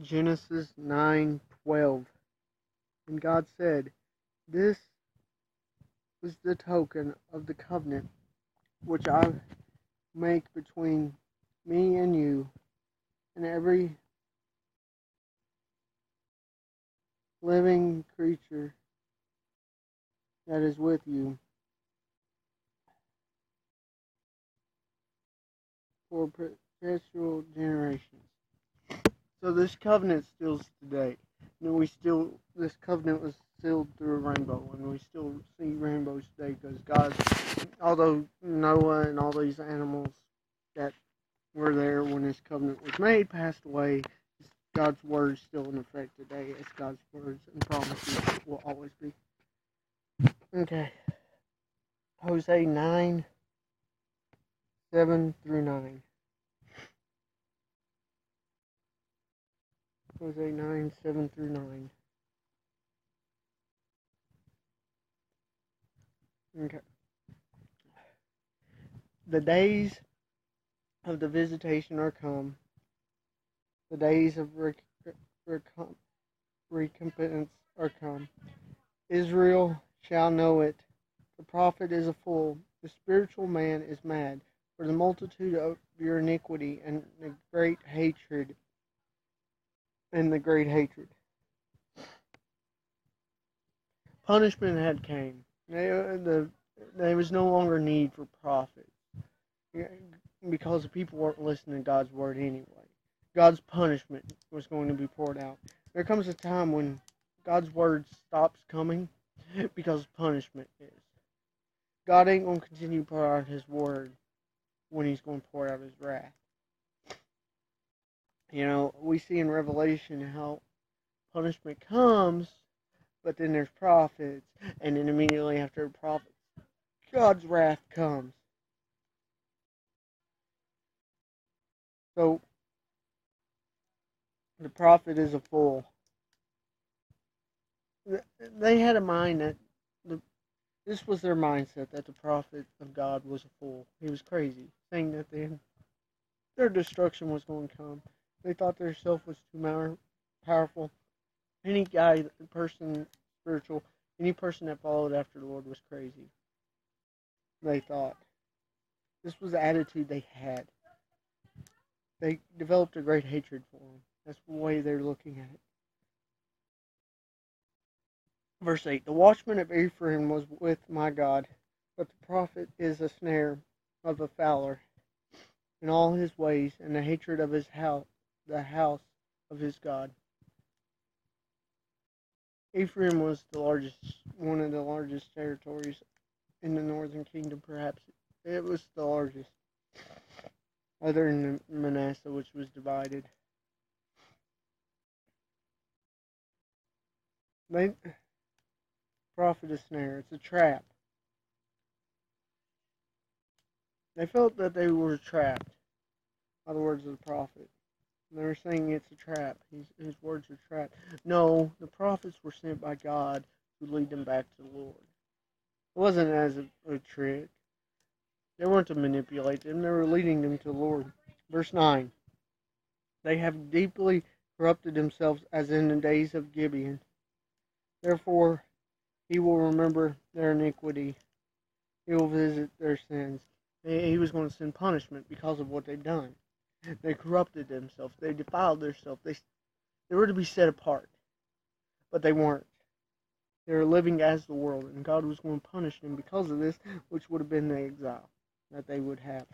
Genesis 9:12. And God said, "This was the token of the covenant which I make between me and you and every living creature that is with you for perpetual generations." So this covenant still today. This covenant was sealed through a rainbow, and we still see rainbows today because God, although Noah and all these animals that were there when this covenant was made passed away, God's word is still in effect today, as God's words and promises will always be. Okay. Hosea 9:7-9. Hosea 9:7-9. Okay. The days of the visitation are come. The days of recompense are come. Israel shall know it. The prophet is a fool. The spiritual man is mad. For the multitude of your iniquity and the great hatred. Punishment had came. There was no longer need for prophets because the people weren't listening to God's word anyway. God's punishment was going to be poured out. There comes a time when God's word stops coming because punishment is. God ain't going to continue to pour out his word when he's going to pour out his wrath. You know, we see in Revelation how punishment comes, but then there's prophets, and then immediately after the prophets, God's wrath comes. So, the prophet is a fool. They had a mind that this was their mindset, that the prophet of God was a fool. He was crazy, saying that their destruction was going to come. They thought their self was too powerful. Any spiritual, any person that followed after the Lord was crazy. They thought. This was the attitude they had. They developed a great hatred for him. That's the way they're looking at it. Verse 8, the watchman of Ephraim was with my God, but the prophet is a snare of a fowler in all his ways, and the hatred of his house, the house of his God. Ephraim was one of the largest territories in the northern kingdom, perhaps. It was the largest, other than Manasseh, which was divided. Prophet is snare. It's a trap. They felt that they were trapped by the words of the prophet. They were saying it's a trap. His words are trapped. No, the prophets were sent by God to lead them back to the Lord. It wasn't as a trick. They weren't to manipulate them. They were leading them to the Lord. Verse 9. They have deeply corrupted themselves as in the days of Gibeon. Therefore, he will remember their iniquity. He will visit their sins. He was going to send punishment because of what they've done. They corrupted themselves. They defiled themselves. They were to be set apart. But they weren't. They were living as the world. And God was going to punish them because of this, which would have been the exile that they would have.